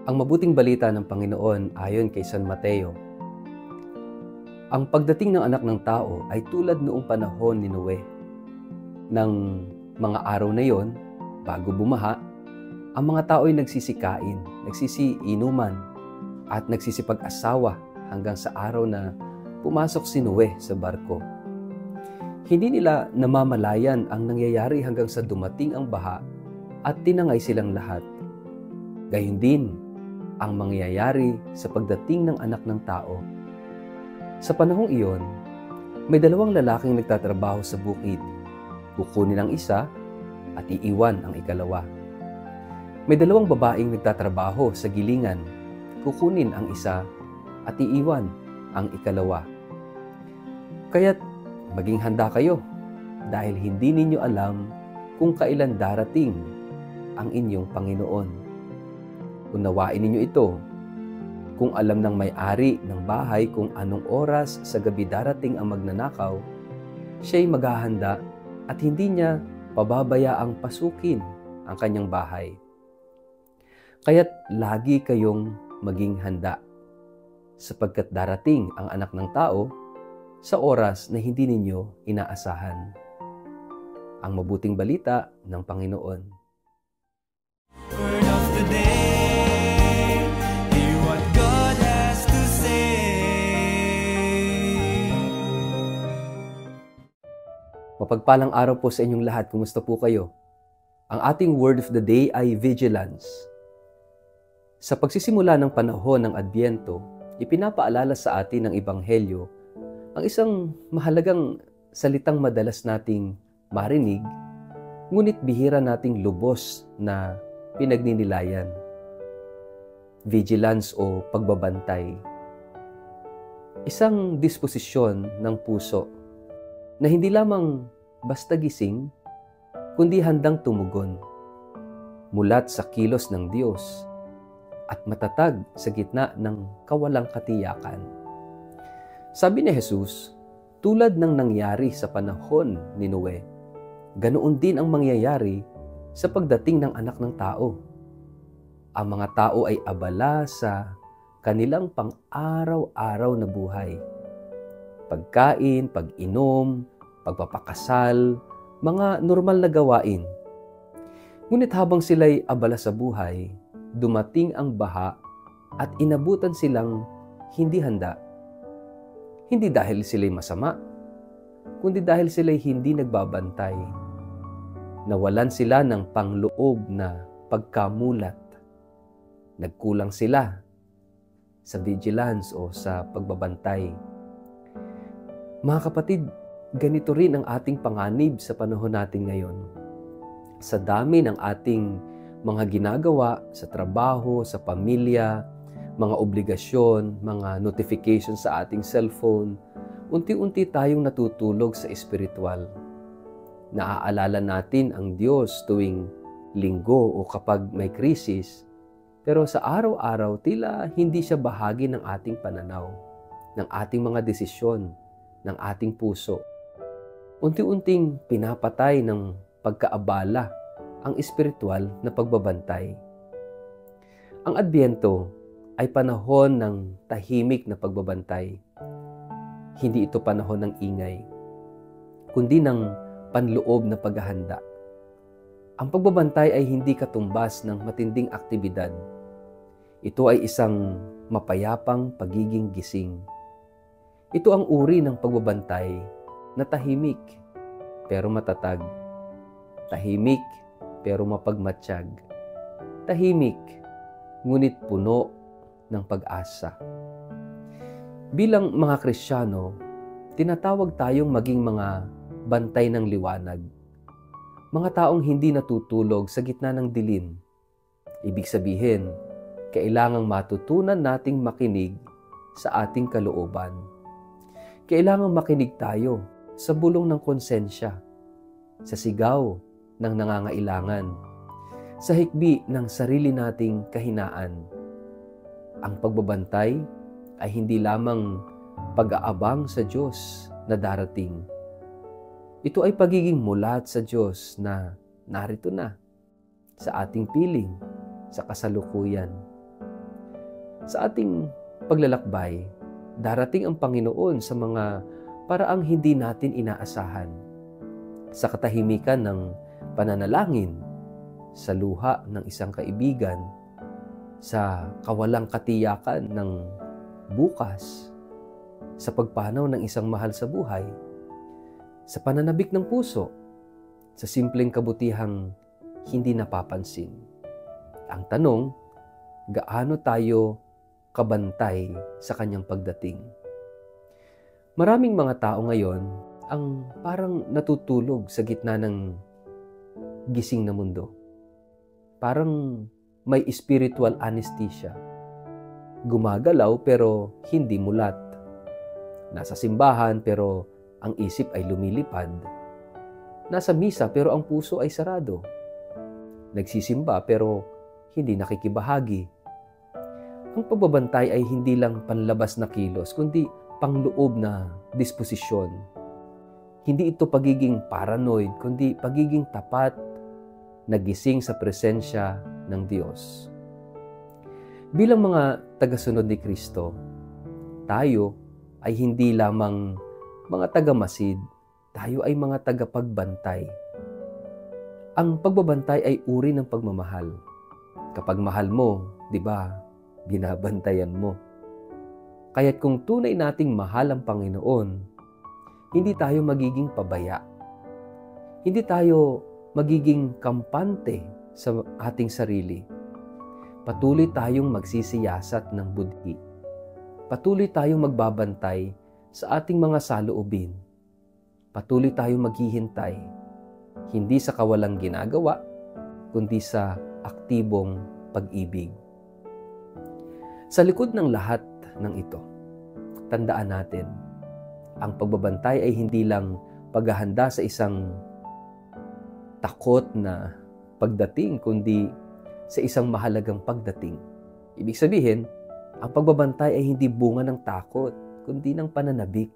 Ang mabuting balita ng Panginoon ayon kay San Mateo. Ang pagdating ng anak ng tao ay tulad noong panahon ni Noe. Nang mga araw na yon, bago bumaha, ang mga tao ay nagsisikain, nagsisiinuman, at nagsisipag-asawa hanggang sa araw na pumasok si Noe sa barko. Hindi nila namamalayan ang nangyayari hanggang sa dumating ang baha at tinangay silang lahat. Gayon din ang mangyayari sa pagdating ng anak ng tao. Sa panahong iyon, may dalawang lalaking nagtatrabaho sa bukid. Kukunin ang isa at iiwan ang ikalawa. May dalawang babaeng nagtatrabaho sa gilingan. Kukunin ang isa at iiwan ang ikalawa. Kaya't maging handa kayo dahil hindi ninyo alam kung kailan darating ang inyong Panginoon. Unawain ninyo ito. Kung alam ng may-ari ng bahay kung anong oras sa gabi darating ang magnanakaw, siya'y maghahanda at hindi niya pababayaang pasukin ang kanyang bahay. Kaya't lagi kayong maging handa, sapagkat darating ang anak ng tao sa oras na hindi ninyo inaasahan. Ang mabuting balita ng Panginoon. Word of the day, hear what God has to say. Mapagpalang araw po sa inyong lahat. Kumusta po kayo? Ang ating word of the day ay vigilance. Sa pagsisimula ng panahon ng Adbyento, ipinapaalala sa atin ng Ebanghelyo ang isang mahalagang salitang madalas nating marinig, ngunit bihira nating lubos na pinagninilayan. Vigilance o pagbabantay. Isang disposisyon ng puso na hindi lamang basta gising, kundi handang tumugon, mulat sa kilos ng Diyos at matatag sa gitna ng kawalang katiyakan. Sabi ni Jesus, tulad ng nangyari sa panahon ni Noe, ganoon din ang mangyayari sa pagdating ng anak ng tao. Ang mga tao ay abala sa kanilang pang-araw-araw na buhay. Pagkain, pag-inom, pagpapakasal, mga normal na gawain. Ngunit habang sila'y abala sa buhay, dumating ang baha at inabutan silang hindi handa. Hindi dahil sila'y masama, kundi dahil sila'y hindi nagbabantay. Nawalan sila ng pangloob na pagkamulat. Nagkulang sila sa vigilance o sa pagbabantay. Mga kapatid, ganito rin ang ating panganib sa panahon natin ngayon. Sa dami ng ating mga ginagawa sa trabaho, sa pamilya, mga obligasyon, mga notifications sa ating cellphone, unti-unti tayong natutulog sa espiritual. Naaalala natin ang Diyos tuwing linggo o kapag may krisis, pero sa araw-araw tila hindi siya bahagi ng ating pananaw, ng ating mga desisyon, ng ating puso. Unti-unting pinapatay ng pagkaabala ang espiritual na pagbabantay. Ang Adbyento ay panahon ng tahimik na pagbabantay. Hindi ito panahon ng ingay, kundi ng panloob na paghahanda. Ang pagbabantay ay hindi katumbas ng matinding aktibidad. Ito ay isang mapayapang pagiging gising. Ito ang uri ng pagbabantay na tahimik pero matatag. Tahimik pero mapagmatsyag. Tahimik ngunit puno ng pag-asa. Bilang mga Kristiyano, tinatawag tayong maging mga bantay ng liwanag. Mga taong hindi natutulog sa gitna ng dilim. Ibig sabihin, kailangang matutunan nating makinig sa ating kalooban. Kailangang makinig tayo sa bulong ng konsensya, sa sigaw ng nangangailangan, sa hikbi ng sarili nating kahinaan. Ang pagbabantay ay hindi lamang pag-aabang sa Diyos na darating. Ito ay pagiging mulat sa Diyos na narito na sa ating piling, sa kasalukuyan. Sa ating paglalakbay, darating ang Panginoon sa mga paraang hindi natin inaasahan. Sa katahimikan ng pananalangin, sa luha ng isang kaibigan, sa kawalang katiyakan ng bukas, sa pagpanaw ng isang mahal sa buhay, sa pananabik ng puso, sa simpleng kabutihang hindi napapansin. Ang tanong, gaano tayo kabantay sa kanyang pagdating? Maraming mga tao ngayon ang parang natutulog sa gitna ng gising na mundo. Parang may spiritual anesthesia. Gumagalaw pero hindi mulat. Nasa simbahan pero ang isip ay lumilipad. Nasa misa pero ang puso ay sarado. Nagsisimba pero hindi nakikibahagi. Ang pagbabantay ay hindi lang panlabas na kilos, kundi pangloob na disposisyon. Hindi ito pagiging paranoid, kundi pagiging tapat, nagising sa presensya ng Diyos. Bilang mga tagasunod ni Kristo, tayo ay hindi lamang mga tagamasid, tayo ay mga tagapagbantay. Ang pagbabantay ay uri ng pagmamahal. Kapag mahal mo, di ba, binabantayan mo. Kaya't kung tunay nating mahal ang Panginoon, hindi tayo magiging pabaya. Hindi tayo magiging kampante sa ating sarili. Patuloy tayong magsisiyasat ng budhi. Patuloy tayong magbabantay sa ating mga saloobin. Patuloy tayong maghihintay, hindi sa kawalang ginagawa, kundi sa aktibong pag-ibig. Sa likod ng lahat ng ito, tandaan natin, ang pagbabantay ay hindi lang paghahanda sa isang takot na pagdating, kundi sa isang mahalagang pagdating. Ibig sabihin, ang pagbabantay ay hindi bunga ng takot, kundi ng pananabik.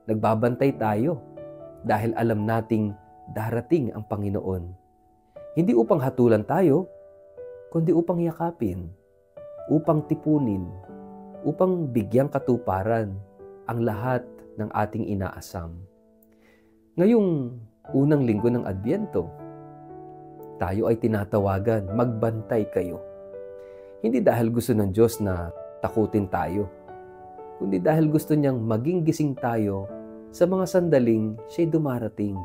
Nagbabantay tayo dahil alam nating darating ang Panginoon. Hindi upang hatulan tayo, kundi upang yakapin, upang tipunin, upang bigyang katuparan ang lahat ng ating inaasam. Ngayong unang linggo ng Adbyento, tayo ay tinatawagan, magbantay kayo. Hindi dahil gusto ng Diyos na takutin tayo, kundi dahil gusto niyang maging gising tayo sa mga sandaling siya'y dumarating.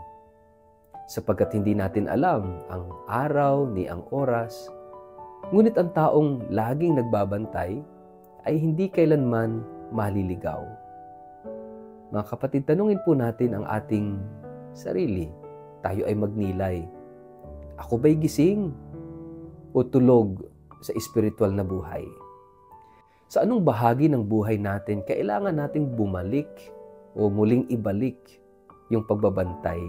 Sapagkat hindi natin alam ang araw ni ang oras, ngunit ang taong laging nagbabantay ay hindi kailanman maliligaw. Mga kapatid, tanungin po natin ang ating sarili. Tayo ay magnilay. Ako ba'y gising o tulog sa espiritual na buhay? Sa anong bahagi ng buhay natin kailangan nating bumalik o muling ibalik yung pagbabantay?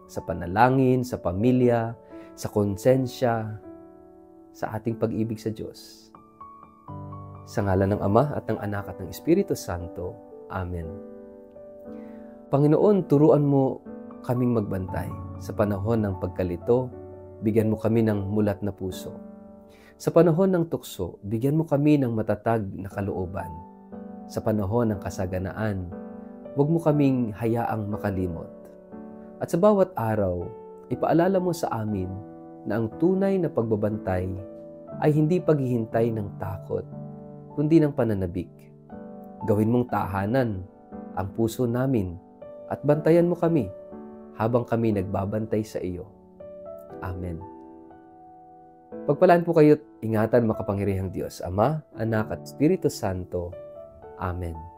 Sa panalangin, sa pamilya, sa konsensya, sa ating pag-ibig sa Diyos. Sa ngalan ng Ama at ng Anak at ng Espiritu Santo. Amen. Panginoon, turuan mo kaming magbantay. Sa panahon ng pagkalito, bigyan mo kami ng mulat na puso. Sa panahon ng tukso, bigyan mo kami ng matatag na kalooban. Sa panahon ng kasaganaan, huwag mo kaming hayaang makalimot. At sa bawat araw, ipaalala mo sa amin na ang tunay na pagbabantay ay hindi paghihintay ng takot, kundi ng pananabik. Gawin mong tahanan ang puso namin at bantayan mo kami habang kami nagbabantay sa iyo. Amen. Pagpalaan po kayo't ingatan makapangyarihang Diyos, Ama, Anak at Espiritu Santo. Amen.